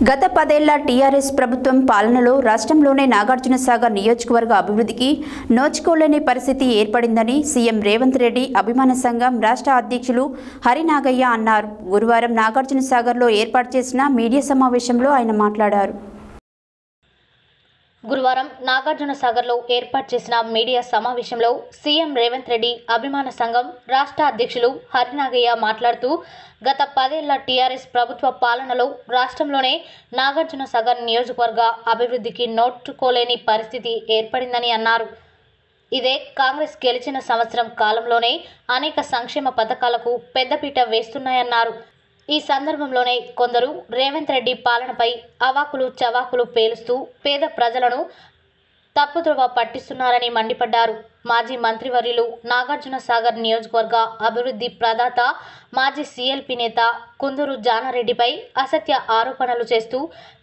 గత 10 ఏళ్ల టీఆర్ఎస్ ప్రభుత్వం పాలనలో రాష్ట్రంలోనే నాగార్జునసాగర్ నియోజకవర్గ అభివృద్ధికి నోచుకోలేని పరిస్థితి ఏర్పడిందని సీఎం రేవంత్ రెడ్డి అభిమాన సంఘం రాష్ట్ర అధ్యక్షులు హరినాగయ్య అన్నారు. గురువారం నాగార్జునసాగర్లో ఏర్పాటు చేసిన మీడియా సమావేశంలో ఆయన మాట్లాడారు. గురువారం నాగార్జునసాగర్లో ఏర్పాటు చేసిన మీడియా సమావేశంలో సీఎం రేవంత్ రెడ్డి అభిమాన సంఘం రాష్ట్ర అధ్యక్షులు హరినాగయ్య మాట్లాడుతూ గత 10 ఏళ్ల టీఆర్ఎస్ ప్రభుత్వ పాలనలో రాష్ట్రంలోనే నాగార్జునసాగర్ నియోజకవర్గ అభివృద్ధికి నోచుకోలేని పరిస్థితి ఏర్పడిందని అన్నారు. ఇదే కాంగ్రెస్ గెలిచిన సంవత్సరం కాలంలోనే అనేక సంక్షేమ పథకాలకు పెద్దపీట వేస్తున్నాయన్నారు. ఈ సందర్భంలోనే కొందరు రేవంత్ రెడ్డి పాలనపై అవాకులు చవాకులు పేలుస్తూ పేద ప్రజలను తప్పుదోవ పట్టిస్తున్నారని మండిపడ్డారు. మాజీ మంత్రివర్యులు నాగార్జునసాగర్ నియోజకవర్గ అభివృద్ధి ప్రదాత మాజీ సీఎల్పీ నేత కుందూరు జానారెడ్డిపై అసత్య ఆరోపణలు చేస్తూ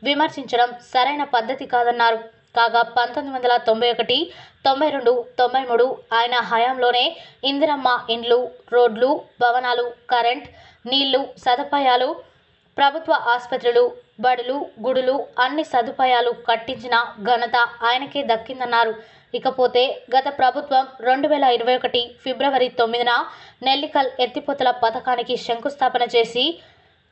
విమర్శించడం సరైన పద్ధతి కాదన్నారు. కాగా 1991, 92, 93 ఆయన హయాంలోనే ఇందిరమ్మ ఇండ్లు, రోడ్లు, భవనాలు, కరెంట్, నీళ్లు సదుపాయాలు, ప్రభుత్వ ఆసుపత్రులు, బడులు, గుడులు అన్ని సదుపాయాలు కట్టించిన ఘనత ఆయనకే దక్కిందన్నారు. ఇకపోతే గత ప్రభుత్వం 2021 ఫిబ్రవరి 9న నెల్లికల్ ఎత్తిపోతల పథకానికి శంకుస్థాపన చేసి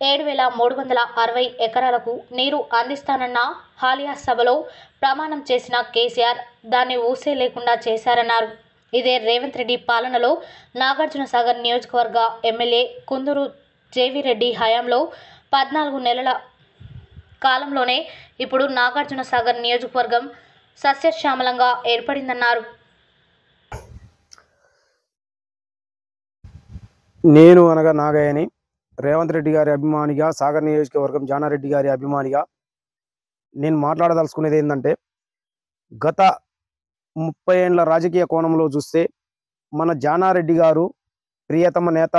7,360 ఎకరాలకు నీరు అందిస్తానన్న హాలియా సభలో ప్రమాణం చేసిన కేసీఆర్ దాన్ని ఊసే లేకుండా చేశారన్నారు. ఇదే రేవంత్ రెడ్డి పాలనలో నాగార్జునసాగర్ నియోజకవర్గ ఎమ్మెల్యే కుందూరు జేవీరెడ్డి హయాంలో 14 నెలల కాలంలోనే ఇప్పుడు నాగార్జునసాగర్ నియోజకవర్గం సస్యశ్యామలంగా ఏర్పడిందన్నారు. నేను అనగా నాగయ్యని, రేవంత్ రెడ్డి గారి అభిమానిగా, సాగర్ నియోజకవర్గం జానారెడ్డి గారి అభిమానిగా నేను మాట్లాడదలుచుకునేది ఏంటంటే, గత 30 ఏళ్ల రాజకీయ కోణంలో చూస్తే మన జానారెడ్డి గారు ప్రియతమ నేత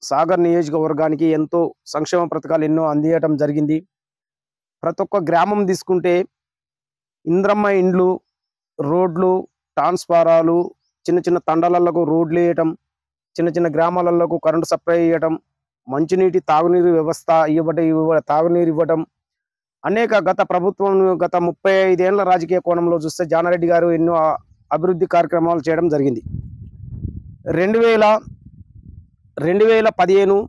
సాగర్ నియోజకవర్గానికి ఎంతో సంక్షేమ పథకాలు ఎన్నో అందియటం జరిగింది. ప్రతి ఒక్క గ్రామం తీసుకుంటే ఇంద్రమ్మ ఇండ్లు, రోడ్లు, ట్రాన్స్ఫారాలు, చిన్న చిన్న తండాలకు రోడ్లు వేయటం, చిన్న చిన్న గ్రామాలకు కరెంటు సప్లై చేయటం, మంచినీటి తాగునీరు వ్యవస్థ తాగునీరు ఇవ్వటం, అనేక గత ప్రభుత్వం గత 35 ఏళ్ల రాజకీయ కోణంలో చూస్తే జానారెడ్డి గారు ఎన్నో అభివృద్ధి కార్యక్రమాలు చేయడం జరిగింది. 2015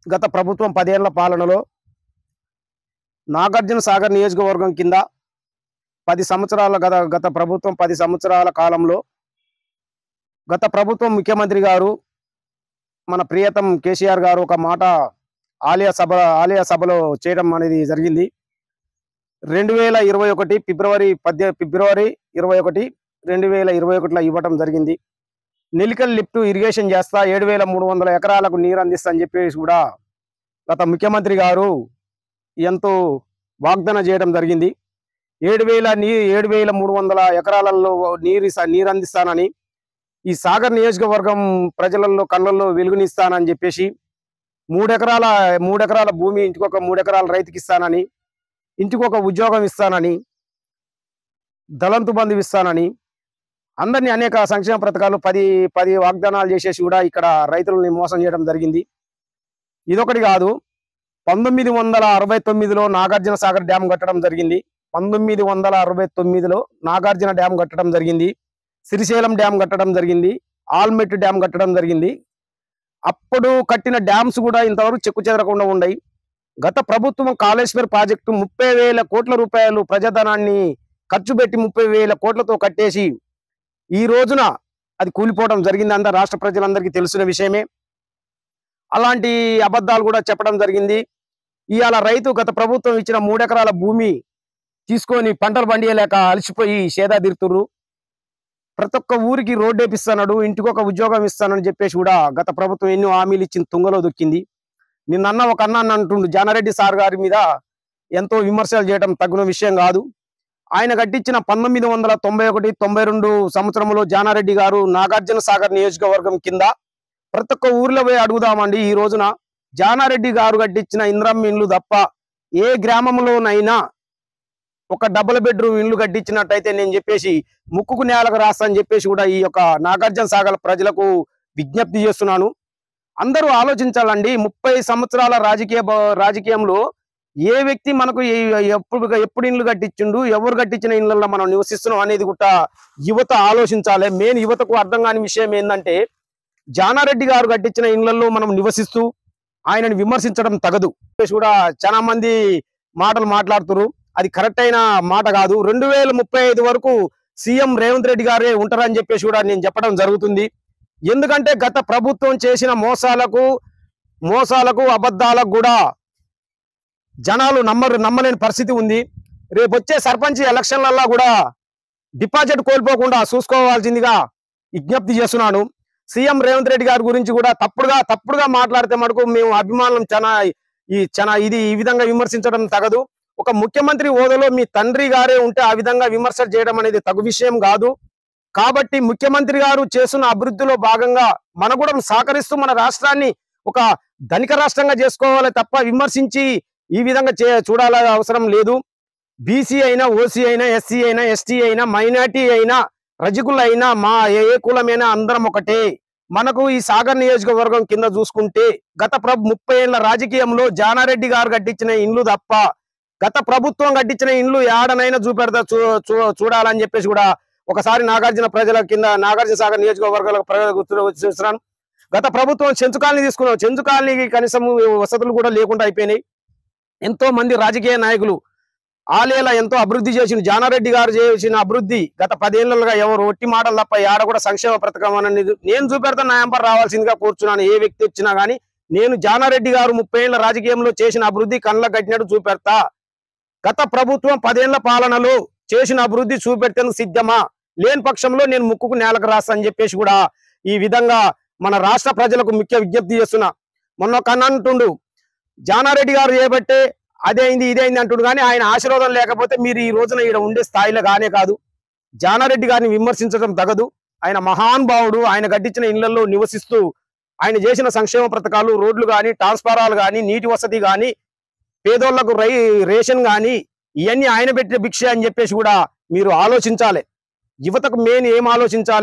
గత ప్రభుత్వం 10 ఏళ్ల పాలనలో నాగార్జునసాగర్ నియోజకవర్గం కింద 10 సంవత్సరాల గత ప్రభుత్వం 10 సంవత్సరాల కాలంలో గత ప్రభుత్వం ముఖ్యమంత్రి గారు మన ప్రియతం కేసీఆర్ గారు ఒక మాట ఆలయ సభలో చేయడం అనేది జరిగింది. 2021 ఫిబ్రవరి 21, 2021లో ఇవ్వటం జరిగింది. నెల్లికల్ లిఫ్ట్ ఇరిగేషన్ చేస్తా 7,300 ఎకరాలకు నీరు అందిస్తా అని చెప్పేసి కూడా గత ముఖ్యమంత్రి గారు ఎంతో వాగ్దానం చేయడం జరిగింది. 7,300 ఎకరాలలో నీరు అందిస్తానని, ఈ సాగర్ నియోజకవర్గం ప్రజలలో కళ్ళల్లో వెలుగునిస్తానని చెప్పేసి 3 ఎకరాల భూమి ఇంటికొక 3 ఎకరాల రైతుకి ఇస్తానని, ఇంటికొక ఉద్యోగం ఇస్తానని, దళంతు బంధు ఇస్తానని, అందరినీ అనేక సంక్షేమ పథకాలు 10 వాగ్దానాలు చేసేసి కూడా ఇక్కడ రైతులని మోసం చేయడం జరిగింది. ఇదొకటి కాదు, 1969లో నాగార్జునసాగర్ డ్యామ్ కట్టడం జరిగింది. 1969లో నాగార్జున డ్యామ్ కట్టడం జరిగింది. శ్రీశైలం డ్యామ్ కట్టడం జరిగింది. ఆల్మెట్ డ్యామ్ కట్టడం జరిగింది. అప్పుడు కట్టిన డ్యామ్స్ కూడా ఇంతవరకు చెక్కు చెదరకుండా ఉన్నాయి. గత ప్రభుత్వం కాళేశ్వర్ ప్రాజెక్టు 30,000 కోట్ల రూపాయలు ప్రజాధనాన్ని ఖర్చు పెట్టి 30,000 కోట్లతో కట్టేసి ఈ రోజున అది కూలిపోవడం జరిగింది. అంతా రాష్ట్ర ప్రజలందరికీ తెలిసిన విషయమే. అలాంటి అబద్ధాలు కూడా చెప్పడం జరిగింది. ఇవాళ రైతు గత ప్రభుత్వం ఇచ్చిన 3 ఎకరాల భూమి తీసుకొని పంటలు పండియలేక అలసిపోయి సేదా తీరుతుర్రు. ప్రతి ఒక్క ఊరికి రోడ్డు వేపిస్తాడు, ఇంటికొక ఉద్యోగం ఇస్తానని చెప్పేసి కూడా గత ప్రభుత్వం ఎన్నో హామీలు ఇచ్చిన తుంగలో దొక్కింది. నిన్న ఒక అన్న అంటుండు జానారెడ్డి సార్ గారి మీద ఎంతో విమర్శలు చేయడం తగిన విషయం కాదు. ఆయన కట్టించిన 1991, 92 సంవత్సరంలో జానారెడ్డి గారు నాగార్జునసాగర్ నియోజకవర్గం కింద ప్రతి ఒక్క ఊర్లో పోయి అడుగుదామండి. ఈ రోజున జానారెడ్డి గారు కట్టించిన ఇంద్రమ్మ ఇండ్లు తప్ప ఏ గ్రామంలోనైనా ఒక డబుల్ బెడ్రూమ్ ఇండ్లు కట్టించినట్టయితే నేను చెప్పేసి ముక్కుకు నేలకు రాస్తా అని చెప్పేసి కూడా ఈ యొక్క నాగార్జునసాగర్ ప్రజలకు విజ్ఞప్తి చేస్తున్నాను. అందరూ ఆలోచించాలండి. 30 సంవత్సరాల రాజకీయంలో ఏ వ్యక్తి మనకు ఎప్పుడు ఇండ్లు కట్టించిండు, ఎవరు కట్టించిన ఇళ్లలో మనం నివసిస్తున్నాం అనేది కూడా యువత ఆలోచించాలి. మెయిన్ యువతకు అర్థం కాని విషయం ఏంటంటే, జానారెడ్డి గారు కట్టించిన ఇళ్లలో మనం నివసిస్తూ ఆయనని విమర్శించడం తగదు. కూడా చాలా మంది మాటలు మాట్లాడుతున్నారు, అది కరెక్ట్ అయిన మాట కాదు. 2035 వరకు సీఎం రేవంత్ రెడ్డి గారే ఉంటారని చెప్పేసి కూడా నేను చెప్పడం జరుగుతుంది. ఎందుకంటే గత ప్రభుత్వం చేసిన మోసాలకు అబద్ధాలకు కూడా జనాలు నమ్మలేని పరిస్థితి ఉంది. రేపు వచ్చే సర్పంచ్ ఎలక్షన్లలో కూడా డిపాజిట్ కోల్పోకుండా చూసుకోవాల్సిందిగా విజ్ఞప్తి చేస్తున్నాను. సీఎం రేవంత్ రెడ్డి గారి గురించి కూడా తప్పుడుగా మాట్లాడితే మటుకు మేము అభిమానులం ఈ విధంగా విమర్శించడం తగదు. ఒక ముఖ్యమంత్రి హోదాలో మీ తండ్రి గారే ఉంటే ఆ విధంగా విమర్శ చేయడం అనేది తగు విషయం కాదు. కాబట్టి ముఖ్యమంత్రి గారు చేస్తున్న అభివృద్ధిలో భాగంగా మన కూడా సహకరిస్తూ మన రాష్ట్రాన్ని ఒక ధనిక రాష్ట్రంగా చేసుకోవాలి తప్ప విమర్శించి ఈ విధంగా చూడాల్సిన అవసరం లేదు. బీసీ అయినా, ఓసీ అయినా, ఎస్సీ అయినా, ఎస్టీ అయినా, మైనార్టీ అయినా, రజకులు అయినా, మా ఏ కులమైనా అందరం ఒకటే. మనకు ఈ సాగర్ నియోజకవర్గం కింద చూసుకుంటే గత 30 ఏళ్ల రాజకీయంలో జానారెడ్డి గారు కట్టించిన ఇండ్లు తప్ప గత ప్రభుత్వం కట్టించిన ఇండ్లు ఏడనైనా చూడాలని చెప్పేసి కూడా ఒకసారి నాగార్జున సాగర్ నియోజకవర్గాల ప్రజలకు చూస్తున్నాను. గత ప్రభుత్వం చెంచు కాలనీ తీసుకున్నాం. చెంచు కాలనీకి కనీసం వసతులు కూడా లేకుండా అయిపోయినాయి. ఎంతో మంది రాజకీయ నాయకులు ఆలేలా ఎంతో అభివృద్ధి చేసిన జానారెడ్డి గారు చేసిన అభివృద్ధి గత 10 ఏళ్లుగా ఎవరు ఒట్టి మాటలు తప్ప ఏడ కూడా సంక్షేమ పథకం అనేది నేను చూపెడతాను. నా ఎంపర్ రావాల్సిందిగా కోరుచున్నాను. ఏ వ్యక్తి వచ్చినా గానీ నేను జానారెడ్డి గారు 30 ఏళ్ల రాజకీయంలో చేసిన అభివృద్ధి కళ్ళ కట్టినట్టు చూపెడతా. గత ప్రభుత్వం 10 ఏళ్ల పాలనలో చేసిన అభివృద్ధి చూపెట్టేందుకు సిద్ధమా? లేని పక్షంలో నేను ముక్కుకు నేలకు రాస్తా అని చెప్పేసి కూడా ఈ విధంగా మన రాష్ట్ర ప్రజలకు ముఖ్య విజ్ఞప్తి చేస్తున్నా. మొన్న ఒక అన్న అంటుండు, జానారెడ్డి గారు చేయబట్టే అదేంది ఇదేంది అంటుండు, కానీ ఆయన ఆశీర్వాదం లేకపోతే మీరు ఈ రోజున ఇక్కడ ఉండే స్థాయిలో కానే కాదు. జానారెడ్డి గారిని విమర్శించడం తగదు. ఆయన మహానుభావుడు. ఆయన కట్టించిన ఇళ్లలో నివసిస్తూ ఆయన చేసిన సంక్షేమ పథకాలు, రోడ్లు కానీ, ట్రాన్స్ఫారాలు కానీ, నీటి వసతి కానీ, పేదోళ్లకు రేషన్ కానీ ఇవన్నీ ఆయన పెట్టిన భిక్ష అని చెప్పేసి కూడా మీరు ఆలోచించాలి. యువతకు మెయిన్ ఏం ఆలోచించాలి?